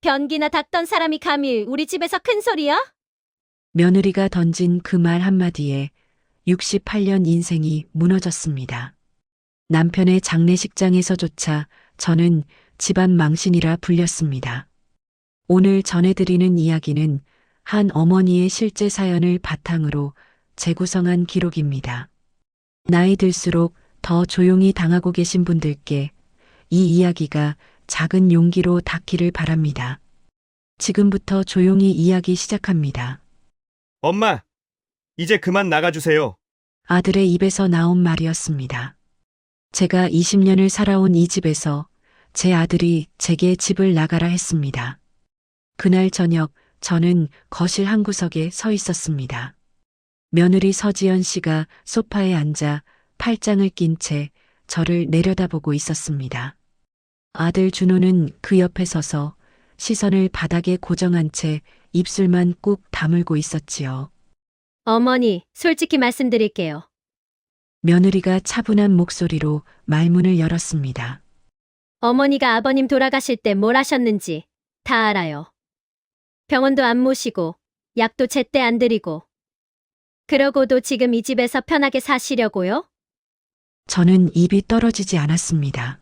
변기나 닦던 사람이 감히 우리 집에서 큰 소리야? 며느리가 던진 그 말 한마디에 68년 인생이 무너졌습니다. 남편의 장례식장에서조차 저는 집안 망신이라 불렸습니다. 오늘 전해드리는 이야기는 한 어머니의 실제 사연을 바탕으로 재구성한 기록입니다. 나이 들수록 더 조용히 당하고 계신 분들께 이 이야기가 작은 용기로 닿기를 바랍니다. 지금부터 조용히 이야기 시작합니다. 엄마, 이제 그만 나가주세요. 아들의 입에서 나온 말이었습니다. 제가 20년을 살아온 이 집에서 제 아들이 제게 집을 나가라 했습니다. 그날 저녁 저는 거실 한 구석에 서 있었습니다. 며느리 서지연 씨가 소파에 앉아 팔짱을 낀 채 저를 내려다보고 있었습니다. 아들 준호는 그 옆에 서서 시선을 바닥에 고정한 채 입술만 꾹 다물고 있었지요. 어머니, 솔직히 말씀드릴게요. 며느리가 차분한 목소리로 말문을 열었습니다. 어머니가 아버님 돌아가실 때 뭘 하셨는지 다 알아요. 병원도 안 모시고 약도 제때 안 드리고 그러고도 지금 이 집에서 편하게 사시려고요? 저는 입이 떨어지지 않았습니다.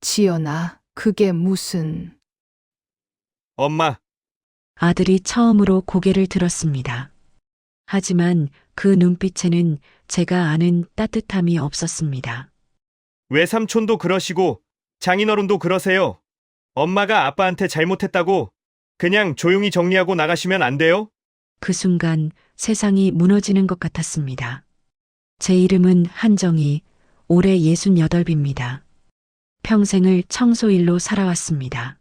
지연아, 그게 무슨... 엄마, 아들이 처음으로 고개를 들었습니다. 하지만 그 눈빛에는 제가 아는 따뜻함이 없었습니다. 외삼촌도 그러시고 장인어른도 그러세요. 엄마가 아빠한테 잘못했다고 그냥 조용히 정리하고 나가시면 안 돼요? 그 순간 세상이 무너지는 것 같았습니다. 제 이름은 한정희, 올해 68입니다. 평생을 청소일로 살아왔습니다.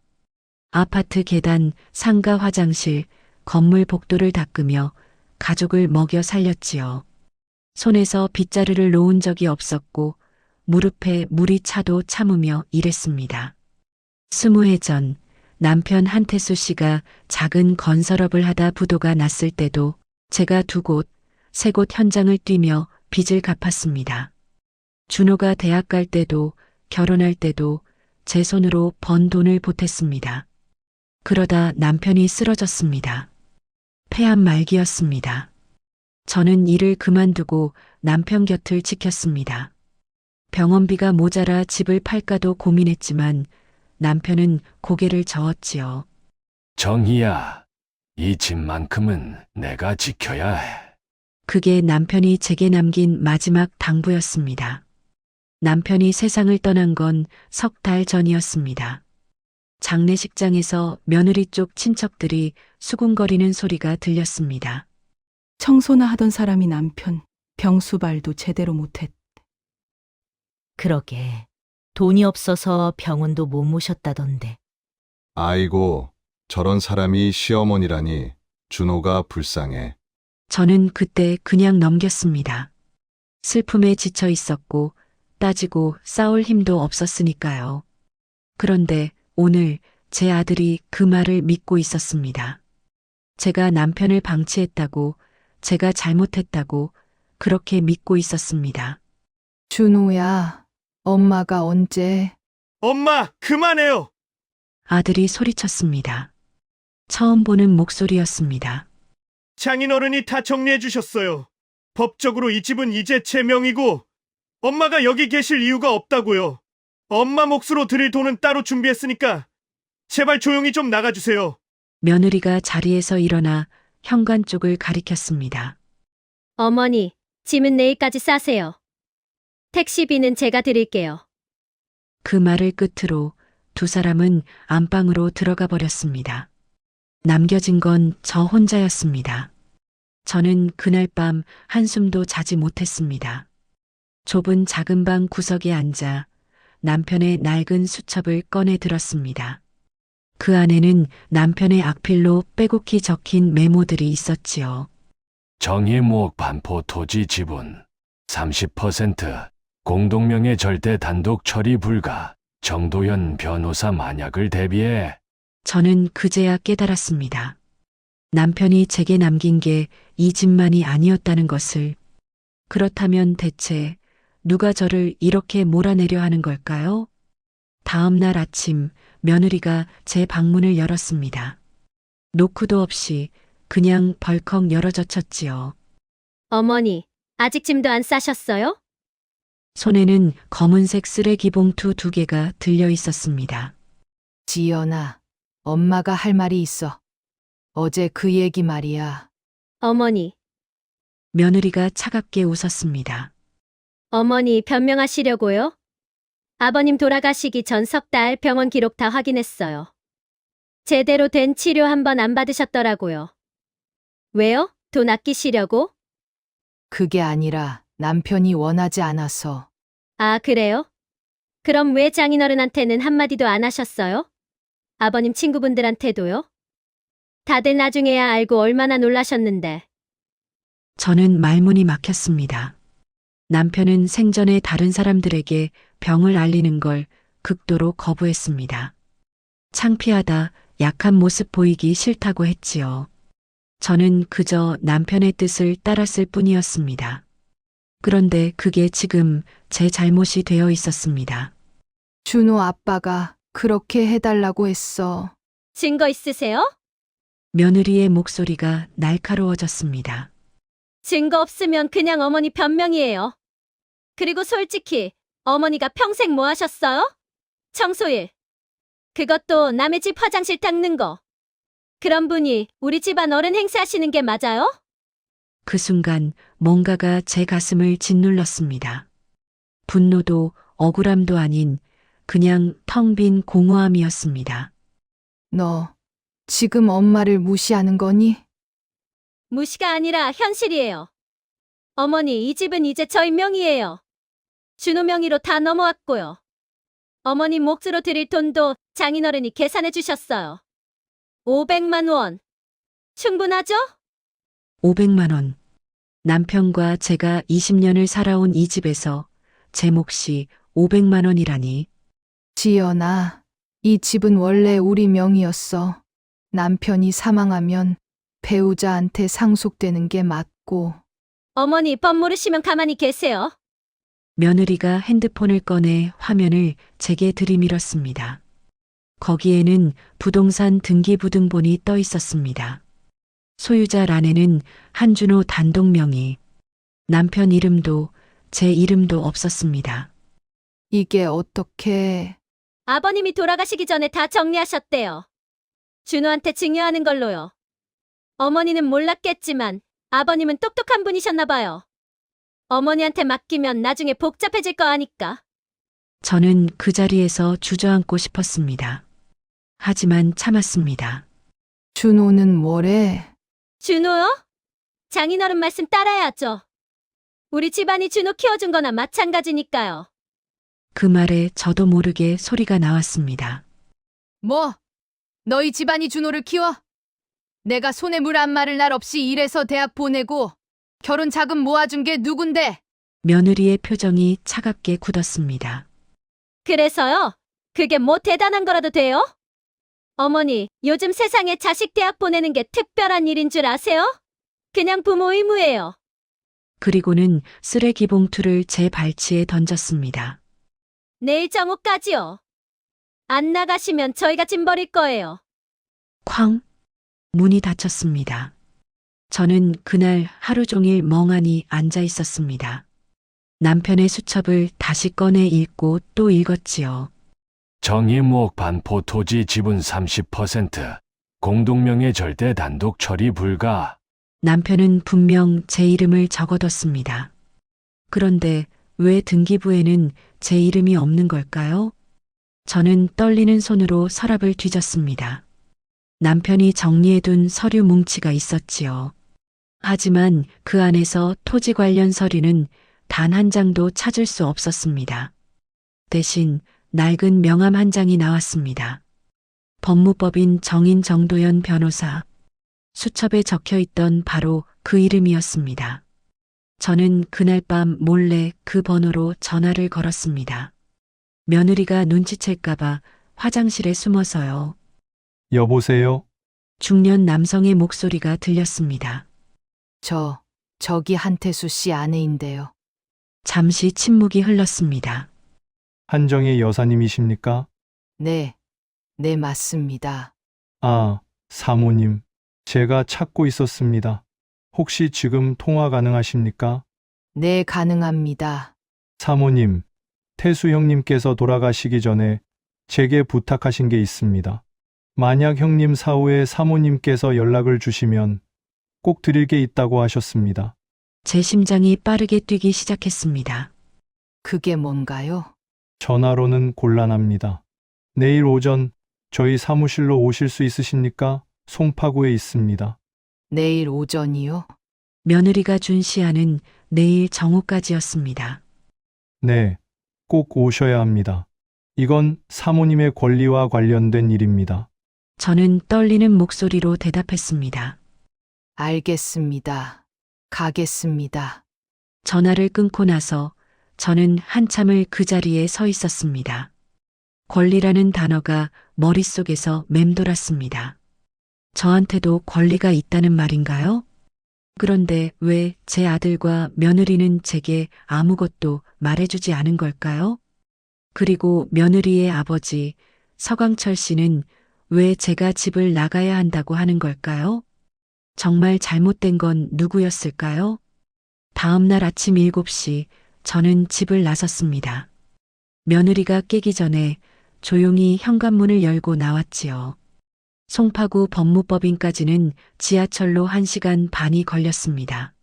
아파트 계단, 상가 화장실, 건물 복도를 닦으며 가족을 먹여 살렸지요. 손에서 빗자루를 놓은 적이 없었고 무릎에 물이 차도 참으며 일했습니다. 20해 전 남편 한태수 씨가 작은 건설업을 하다 부도가 났을 때도 제가 2곳, 3곳 현장을 뛰며 빚을 갚았습니다. 준호가 대학 갈 때도 결혼할 때도 제 손으로 번 돈을 보탰습니다. 그러다 남편이 쓰러졌습니다. 폐암 말기였습니다. 저는 일을 그만두고 남편 곁을 지켰습니다. 병원비가 모자라 집을 팔까도 고민했지만 남편은 고개를 저었지요. 정희야, 이 집만큼은 내가 지켜야 해. 그게 남편이 제게 남긴 마지막 당부였습니다. 남편이 세상을 떠난 건 3달 전이었습니다. 장례식장에서 며느리 쪽 친척들이 수군거리는 소리가 들렸습니다. 청소나 하던 사람이 남편, 병수발도 제대로 못했. 그러게. 돈이 없어서 병원도 못 모셨다던데. 아이고, 저런 사람이 시어머니라니 준호가 불쌍해. 저는 그때 그냥 넘겼습니다. 슬픔에 지쳐 있었고 따지고 싸울 힘도 없었으니까요. 그런데 오늘 제 아들이 그 말을 믿고 있었습니다. 제가 남편을 방치했다고, 제가 잘못했다고 그렇게 믿고 있었습니다. 준호야, 엄마가 언제... 엄마, 그만해요! 아들이 소리쳤습니다. 처음 보는 목소리였습니다. 장인어른이 다 정리해 주셨어요. 법적으로 이 집은 이제 제 명이고 엄마가 여기 계실 이유가 없다고요. 엄마 몫으로 드릴 돈은 따로 준비했으니까 제발 조용히 좀 나가주세요. 며느리가 자리에서 일어나 현관 쪽을 가리켰습니다. 어머니, 짐은 내일까지 싸세요. 택시비는 제가 드릴게요. 그 말을 끝으로 2사람은 안방으로 들어가 버렸습니다. 남겨진 건 저 혼자였습니다. 저는 그날 밤 한숨도 자지 못했습니다. 좁은 작은 방 구석에 앉아 남편의 낡은 수첩을 꺼내 들었습니다. 그 안에는 남편의 악필로 빼곡히 적힌 메모들이 있었지요. 정희목 반포 토지 지분 30%, 공동명의 절대 단독 처리 불가, 정도현 변호사 만약을 대비해. 저는 그제야 깨달았습니다. 남편이 제게 남긴 게 이 집만이 아니었다는 것을. 그렇다면 대체 누가 저를 이렇게 몰아내려 하는 걸까요? 다음 날 아침 며느리가 제 방문을 열었습니다. 노크도 없이 그냥 벌컥 열어젖혔지요. 어머니, 아직 짐도 안 싸셨어요? 손에는 검은색 쓰레기 봉투 2개가 들려 있었습니다. 지연아, 엄마가 할 말이 있어. 어제 그 얘기 말이야. 어머니, 며느리가 차갑게 웃었습니다. 어머니 변명하시려고요? 아버님 돌아가시기 전 3달 병원 기록 다 확인했어요. 제대로 된 치료 한 번 안 받으셨더라고요. 왜요? 돈 아끼시려고? 그게 아니라 남편이 원하지 않아서. 아, 그래요? 그럼 왜 장인어른한테는 한마디도 안 하셨어요? 아버님 친구분들한테도요? 다들 나중에야 알고 얼마나 놀라셨는데. 저는 말문이 막혔습니다. 남편은 생전에 다른 사람들에게 병을 알리는 걸 극도로 거부했습니다. 창피하다, 약한 모습 보이기 싫다고 했지요. 저는 그저 남편의 뜻을 따랐을 뿐이었습니다. 그런데 그게 지금 제 잘못이 되어 있었습니다. 준호 아빠가 그렇게 해달라고 했어. 증거 있으세요? 며느리의 목소리가 날카로워졌습니다. 증거 없으면 그냥 어머니 변명이에요. 그리고 솔직히 어머니가 평생 뭐 하셨어요? 청소일. 그것도 남의 집 화장실 닦는 거. 그런 분이 우리 집안 어른 행세하시는 게 맞아요? 그 순간 뭔가가 제 가슴을 짓눌렀습니다. 분노도 억울함도 아닌 그냥 텅 빈 공허함이었습니다. 너 지금 엄마를 무시하는 거니? 무시가 아니라 현실이에요. 어머니, 이 집은 이제 저희 명의예요. 준호 명의로 다 넘어왔고요. 어머니 몫으로 드릴 돈도 장인어른이 계산해 주셨어요. 500만 원. 충분하죠? 500만 원. 남편과 제가 20년을 살아온 이 집에서 제 몫이 500만 원이라니. 지연아, 이 집은 원래 우리 명의였어. 남편이 사망하면 배우자한테 상속되는 게 맞고. 어머니, 법 모르시면 가만히 계세요. 며느리가 핸드폰을 꺼내 화면을 제게 들이밀었습니다. 거기에는 부동산 등기부등본이 떠 있었습니다. 소유자란에는 한준호 단독 명의, 남편 이름도 제 이름도 없었습니다. 이게 어떻게... 아버님이 돌아가시기 전에 다 정리하셨대요. 준호한테 증여하는 걸로요. 어머니는 몰랐겠지만 아버님은 똑똑한 분이셨나 봐요. 어머니한테 맡기면 나중에 복잡해질 거 아니까. 저는 그 자리에서 주저앉고 싶었습니다. 하지만 참았습니다. 준호는 뭐래? 준호요? 장인어른 말씀 따라야죠. 우리 집안이 준호 키워준 거나 마찬가지니까요. 그 말에 저도 모르게 소리가 나왔습니다. 뭐? 너희 집안이 준호를 키워? 내가 손에 물 한 마를 날 없이 일해서 대학 보내고 결혼 자금 모아준 게 누군데? 며느리의 표정이 차갑게 굳었습니다. 그래서요? 그게 뭐 대단한 거라도 돼요? 어머니, 요즘 세상에 자식 대학 보내는 게 특별한 일인 줄 아세요? 그냥 부모 의무예요. 그리고는 쓰레기 봉투를 제 발치에 던졌습니다. 내일 정오까지요. 안 나가시면 저희가 짐 버릴 거예요. 쾅! 문이 닫혔습니다. 저는 그날 하루 종일 멍하니 앉아 있었습니다. 남편의 수첩을 다시 꺼내 읽고 또 읽었지요. 정의목 반포 토지 지분 30%, 공동명의 절대 단독 처리 불가. 남편은 분명 제 이름을 적어뒀습니다. 그런데 왜 등기부에는 제 이름이 없는 걸까요? 저는 떨리는 손으로 서랍을 뒤졌습니다. 남편이 정리해둔 서류 뭉치가 있었지요. 하지만 그 안에서 토지 관련 서류는 단 한 장도 찾을 수 없었습니다. 대신 낡은 명함 한 장이 나왔습니다. 법무법인 정인 정도연 변호사. 수첩에 적혀 있던 바로 그 이름이었습니다. 저는 그날 밤 몰래 그 번호로 전화를 걸었습니다. 며느리가 눈치챌까봐 화장실에 숨어서요. 여보세요? 중년 남성의 목소리가 들렸습니다. 저기 한태수 씨 아내인데요. 잠시 침묵이 흘렀습니다. 한정혜 여사님이십니까? 네. 네, 맞습니다. 아, 사모님. 제가 찾고 있었습니다. 혹시 지금 통화 가능하십니까? 네, 가능합니다. 사모님, 태수 형님께서 돌아가시기 전에 제게 부탁하신 게 있습니다. 만약 형님 사후에 사모님께서 연락을 주시면 꼭 드릴 게 있다고 하셨습니다. 제 심장이 빠르게 뛰기 시작했습니다. 그게 뭔가요? 전화로는 곤란합니다. 내일 오전 저희 사무실로 오실 수 있으십니까? 송파구에 있습니다. 내일 오전이요? 며느리가 준 시한은 내일 정오까지였습니다. 네, 꼭 오셔야 합니다. 이건 사모님의 권리와 관련된 일입니다. 저는 떨리는 목소리로 대답했습니다. 알겠습니다. 가겠습니다. 전화를 끊고 나서 저는 한참을 그 자리에 서 있었습니다. 권리라는 단어가 머릿속에서 맴돌았습니다. 저한테도 권리가 있다는 말인가요? 그런데 왜 제 아들과 며느리는 제게 아무것도 말해주지 않은 걸까요? 그리고 며느리의 아버지 서광철 씨는 왜 제가 집을 나가야 한다고 하는 걸까요? 정말 잘못된 건 누구였을까요? 다음 날 아침 7시 저는 집을 나섰습니다. 며느리가 깨기 전에 조용히 현관문을 열고 나왔지요. 송파구 법무법인까지는 지하철로 1시간 반이 걸렸습니다.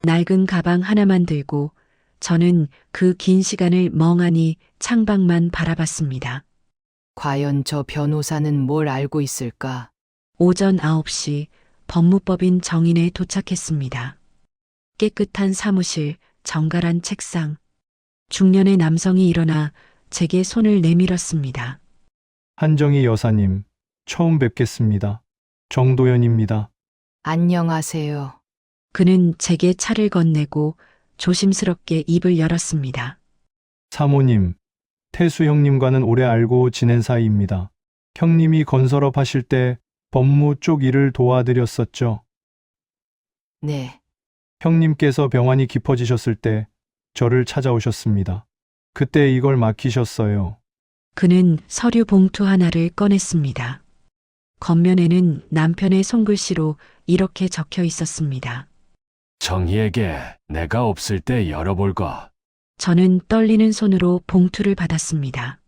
낡은 가방 하나만 들고 저는 그 긴 시간을 멍하니 창밖만 바라봤습니다. 과연 저 변호사는 뭘 알고 있을까? 오전 9시 법무법인 정인에 도착했습니다. 깨끗한 사무실, 정갈한 책상. 중년의 남성이 일어나 제게 손을 내밀었습니다. 한정희 여사님, 처음 뵙겠습니다. 정도연입니다. 안녕하세요. 그는 제게 차를 건네고 조심스럽게 입을 열었습니다. 사모님, 태수 형님과는 오래 알고 지낸 사이입니다. 형님이 건설업 하실 때 법무 쪽 일을 도와드렸었죠. 네, 형님께서 병환이 깊어지셨을 때 저를 찾아오셨습니다. 그때 이걸 맡기셨어요. 그는 서류 봉투 하나를 꺼냈습니다. 겉면에는 남편의 손글씨로 이렇게 적혀 있었습니다. 정희에게 내가 없을 때 열어볼 것. 저는 떨리는 손으로 봉투를 받았습니다.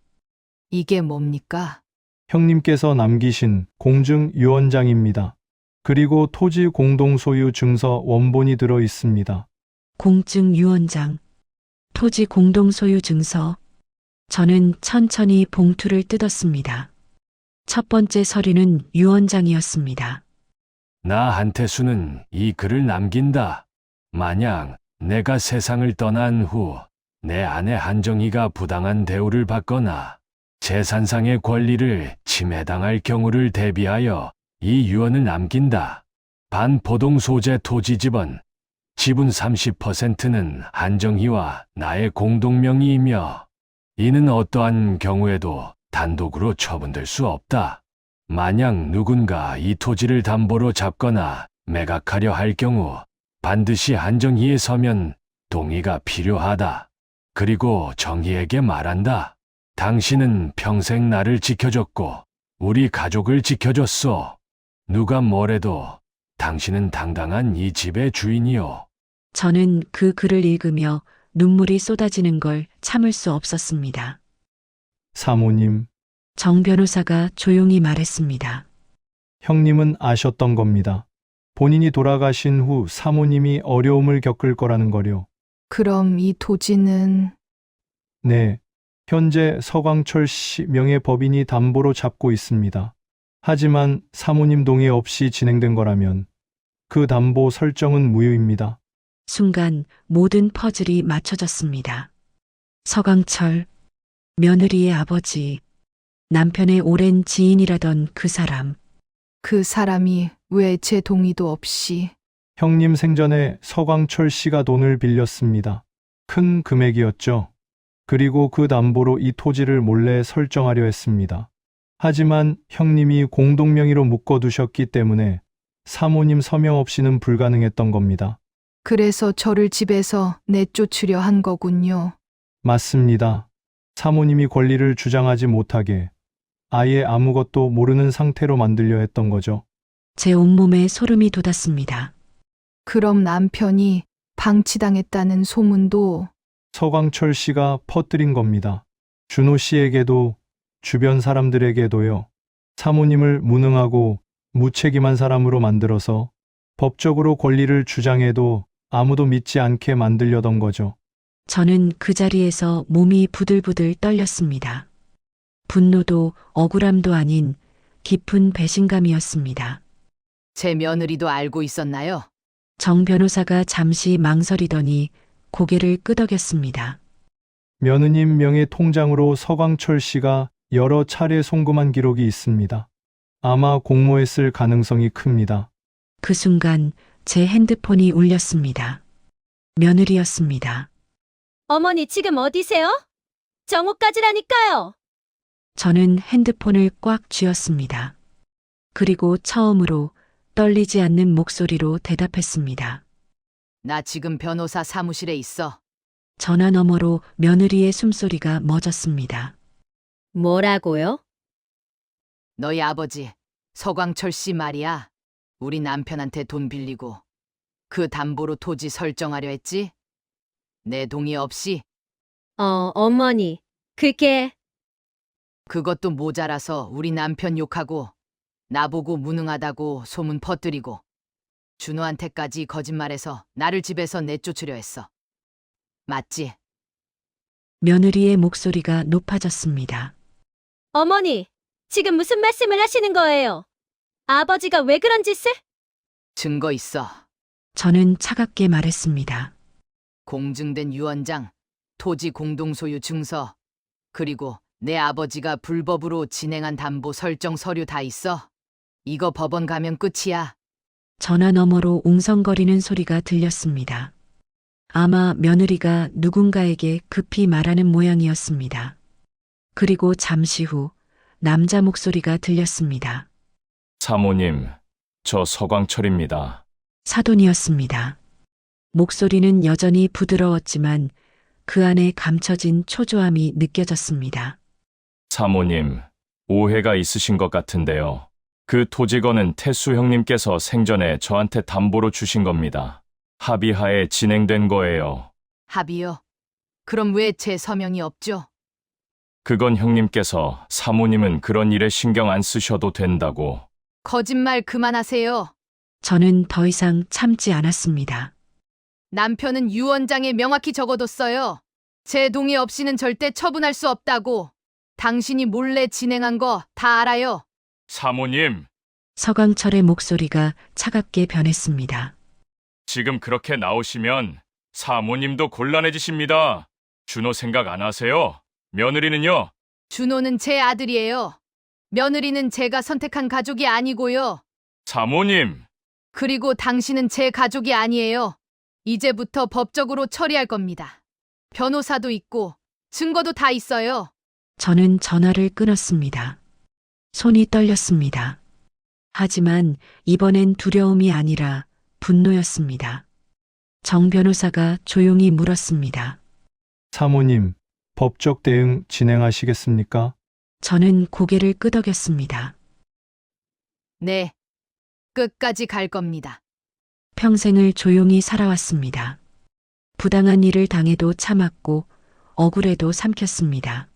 이게 뭡니까? 형님께서 남기신 공증 유언장입니다. 그리고 토지 공동 소유 증서 원본이 들어 있습니다. 공증 유언장, 토지 공동 소유 증서. 저는 천천히 봉투를 뜯었습니다. 첫 번째 서류는 유언장이었습니다. 나 한태수는 이 글을 남긴다. 만약 내가 세상을 떠난 후 내 아내 한정희가 부당한 대우를 받거나 재산상의 권리를 침해당할 경우를 대비하여 이 유언을 남긴다. 반포동 소재 토지 지분 30%는 한정희와 나의 공동명의이며 이는 어떠한 경우에도 단독으로 처분될 수 없다. 만약 누군가 이 토지를 담보로 잡거나 매각하려 할 경우 반드시 한정희의 서면 동의가 필요하다. 그리고 정희에게 말한다. 당신은 평생 나를 지켜줬고 우리 가족을 지켜줬소. 누가 뭐래도 당신은 당당한 이 집의 주인이요. 저는 그 글을 읽으며 눈물이 쏟아지는 걸 참을 수 없었습니다. 사모님, 정 변호사가 조용히 말했습니다. 형님은 아셨던 겁니다. 본인이 돌아가신 후 사모님이 어려움을 겪을 거라는 거요. 그럼 이 토지는 네, 현재 서광철 씨 명의 법인이 담보로 잡고 있습니다. 하지만 사모님 동의 없이 진행된 거라면 그 담보 설정은 무효입니다. 순간 모든 퍼즐이 맞춰졌습니다. 서광철, 며느리의 아버지, 남편의 오랜 지인이라던 그 사람. 그 사람이 왜 제 동의도 없이 형님 생전에 서광철 씨가 돈을 빌렸습니다. 큰 금액이었죠. 그리고 그 담보로 이 토지를 몰래 설정하려 했습니다. 하지만 형님이 공동명의로 묶어두셨기 때문에 사모님 서명 없이는 불가능했던 겁니다. 그래서 저를 집에서 내쫓으려 한 거군요. 맞습니다. 사모님이 권리를 주장하지 못하게 아예 아무것도 모르는 상태로 만들려 했던 거죠. 제 온몸에 소름이 돋았습니다. 그럼 남편이 방치당했다는 소문도 서광철 씨가 퍼뜨린 겁니다. 준호 씨에게도 주변 사람들에게도요. 사모님을 무능하고 무책임한 사람으로 만들어서 법적으로 권리를 주장해도 아무도 믿지 않게 만들려던 거죠. 저는 그 자리에서 몸이 부들부들 떨렸습니다. 분노도 억울함도 아닌 깊은 배신감이었습니다. 제 며느리도 알고 있었나요? 정 변호사가 잠시 망설이더니 고개를 끄덕였습니다. 며느님 명의 통장으로 서광철 씨가 여러 차례 송금한 기록이 있습니다. 아마 공모했을 가능성이 큽니다. 그 순간 제 핸드폰이 울렸습니다. 며느리였습니다. 어머니 지금 어디세요? 정오까지라니까요. 저는 핸드폰을 꽉 쥐었습니다. 그리고 처음으로 떨리지 않는 목소리로 대답했습니다. 나 지금 변호사 사무실에 있어. 전화 너머로 며느리의 숨소리가 멎었습니다. 뭐라고요? 너희 아버지 서광철 씨 말이야. 우리 남편한테 돈 빌리고 그 담보로 토지 설정하려 했지? 내 동의 없이. 어머니, 그게 그것도 모자라서 우리 남편 욕하고 나보고 무능하다고 소문 퍼뜨리고 준호한테까지 거짓말해서 나를 집에서 내쫓으려 했어. 맞지? 며느리의 목소리가 높아졌습니다. 어머니, 지금 무슨 말씀을 하시는 거예요? 아버지가 왜 그런 짓을? 증거 있어. 저는 차갑게 말했습니다. 공증된 유언장, 토지 공동소유 증서, 그리고 내 아버지가 불법으로 진행한 담보 설정 서류 다 있어. 이거 법원 가면 끝이야. 전화 너머로 웅성거리는 소리가 들렸습니다. 아마 며느리가 누군가에게 급히 말하는 모양이었습니다. 그리고 잠시 후 남자 목소리가 들렸습니다. 사모님, 저 서광철입니다. 사돈이었습니다. 목소리는 여전히 부드러웠지만 그 안에 감춰진 초조함이 느껴졌습니다. 사모님, 오해가 있으신 것 같은데요. 그 토지건은 태수 형님께서 생전에 저한테 담보로 주신 겁니다. 합의하에 진행된 거예요. 합의요? 그럼 왜 제 서명이 없죠? 그건 형님께서 사모님은 그런 일에 신경 안 쓰셔도 된다고. 거짓말 그만하세요. 저는 더 이상 참지 않았습니다. 남편은 유언장에 명확히 적어뒀어요. 제 동의 없이는 절대 처분할 수 없다고. 당신이 몰래 진행한 거 다 알아요. 사모님, 서광철의 목소리가 차갑게 변했습니다. 지금 그렇게 나오시면 사모님도 곤란해지십니다. 준호 생각 안 하세요? 며느리는요? 준호는 제 아들이에요. 며느리는 제가 선택한 가족이 아니고요. 사모님, 그리고 당신은 제 가족이 아니에요. 이제부터 법적으로 처리할 겁니다. 변호사도 있고 증거도 다 있어요. 저는 전화를 끊었습니다. 손이 떨렸습니다. 하지만 이번엔 두려움이 아니라 분노였습니다. 정 변호사가 조용히 물었습니다. 사모님, 법적 대응 진행하시겠습니까? 저는 고개를 끄덕였습니다. 네, 끝까지 갈 겁니다. 평생을 조용히 살아왔습니다. 부당한 일을 당해도 참았고 억울해도 삼켰습니다.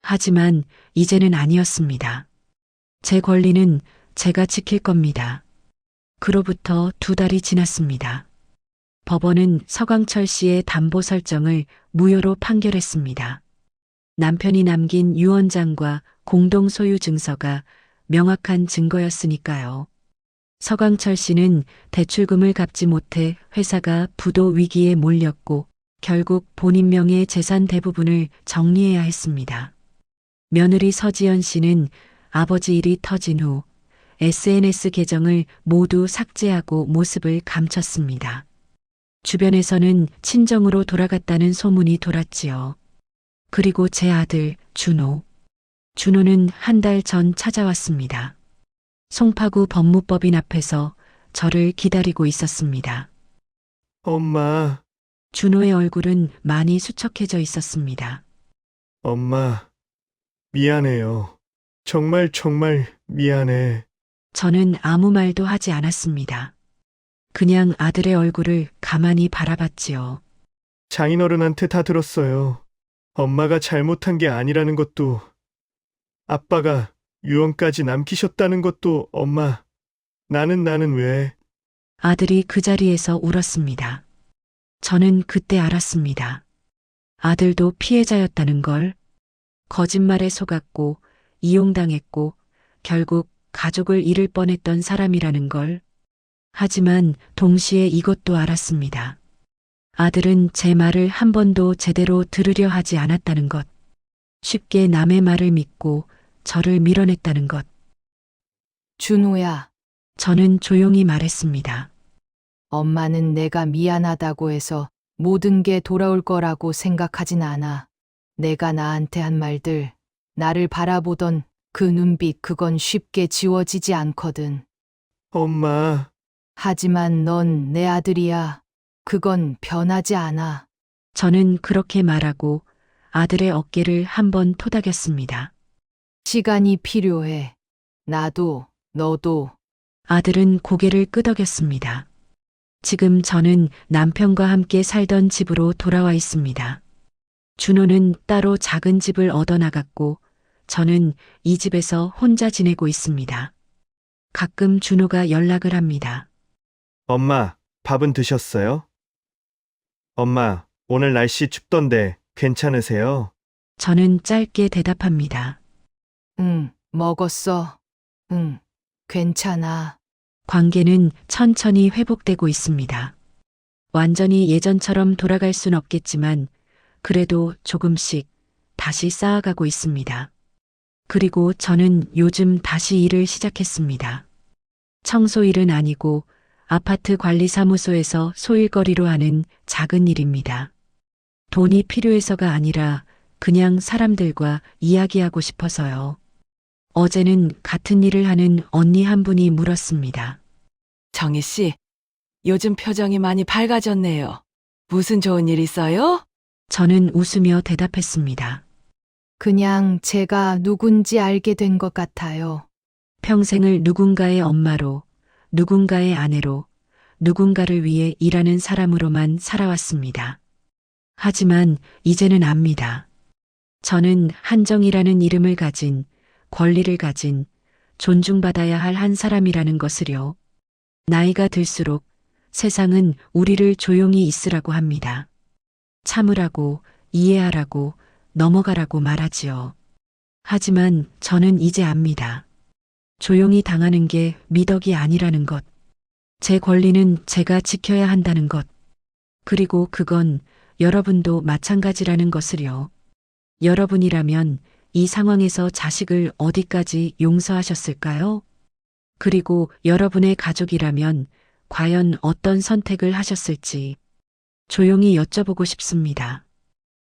하지만 이제는 아니었습니다. 제 권리는 제가 지킬 겁니다. 그로부터 2달이 지났습니다. 법원은 서광철 씨의 담보 설정을 무효로 판결했습니다. 남편이 남긴 유언장과 공동 소유 증서가 명확한 증거였으니까요. 서광철 씨는 대출금을 갚지 못해 회사가 부도 위기에 몰렸고 결국 본인 명의 재산 대부분을 정리해야 했습니다. 며느리 서지연 씨는 아버지 일이 터진 후 SNS 계정을 모두 삭제하고 모습을 감췄습니다. 주변에서는 친정으로 돌아갔다는 소문이 돌았지요. 그리고 제 아들 준호. 준호는 한 달 전 찾아왔습니다. 송파구 법무법인 앞에서 저를 기다리고 있었습니다. 엄마, 준호의 얼굴은 많이 수척해져 있었습니다. 엄마, 미안해요. 정말 미안해. 저는 아무 말도 하지 않았습니다. 그냥 아들의 얼굴을 가만히 바라봤지요. 장인어른한테 다 들었어요. 엄마가 잘못한 게 아니라는 것도, 아빠가 유언까지 남기셨다는 것도 엄마. 나는 왜? 아들이 그 자리에서 울었습니다. 저는 그때 알았습니다. 아들도 피해자였다는 걸. 거짓말에 속았고, 이용당했고, 결국 가족을 잃을 뻔했던 사람이라는 걸. 하지만 동시에 이것도 알았습니다. 아들은 제 말을 한 번도 제대로 들으려 하지 않았다는 것. 쉽게 남의 말을 믿고 저를 밀어냈다는 것. 준호야, 저는 조용히 말했습니다. 엄마는 내가 미안하다고 해서 모든 게 돌아올 거라고 생각하진 않아. 내가 나한테 한 말들, 나를 바라보던 그 눈빛, 그건 쉽게 지워지지 않거든. 엄마, 하지만 넌 내 아들이야. 그건 변하지 않아. 저는 그렇게 말하고 아들의 어깨를 한번 토닥였습니다. 시간이 필요해. 나도, 너도. 아들은 고개를 끄덕였습니다. 지금 저는 남편과 함께 살던 집으로 돌아와 있습니다. 준호는 따로 작은 집을 얻어나갔고 저는 이 집에서 혼자 지내고 있습니다. 가끔 준호가 연락을 합니다. 엄마, 밥은 드셨어요? 엄마, 오늘 날씨 춥던데 괜찮으세요? 저는 짧게 대답합니다. 응, 먹었어. 응, 괜찮아. 관계는 천천히 회복되고 있습니다. 완전히 예전처럼 돌아갈 순 없겠지만 그래도 조금씩 다시 쌓아가고 있습니다. 그리고 저는 요즘 다시 일을 시작했습니다. 청소 일은 아니고 아파트 관리사무소에서 소일거리로 하는 작은 일입니다. 돈이 필요해서가 아니라 그냥 사람들과 이야기하고 싶어서요. 어제는 같은 일을 하는 언니 한 분이 물었습니다. 정희 씨, 요즘 표정이 많이 밝아졌네요. 무슨 좋은 일 있어요? 저는 웃으며 대답했습니다. 그냥 제가 누군지 알게 된 것 같아요. 평생을 누군가의 엄마로, 누군가의 아내로, 누군가를 위해 일하는 사람으로만 살아왔습니다. 하지만 이제는 압니다. 저는 한정이라는 이름을 가진, 권리를 가진, 존중받아야 할 한 사람이라는 것을요. 나이가 들수록 세상은 우리를 조용히 있으라고 합니다. 참으라고, 이해하라고, 넘어가라고 말하지요. 하지만 저는 이제 압니다. 조용히 당하는 게 미덕이 아니라는 것. 제 권리는 제가 지켜야 한다는 것. 그리고 그건 여러분도 마찬가지라는 것을요. 여러분이라면 이 상황에서 자식을 어디까지 용서하셨을까요? 그리고 여러분의 가족이라면 과연 어떤 선택을 하셨을지 조용히 여쭤보고 싶습니다.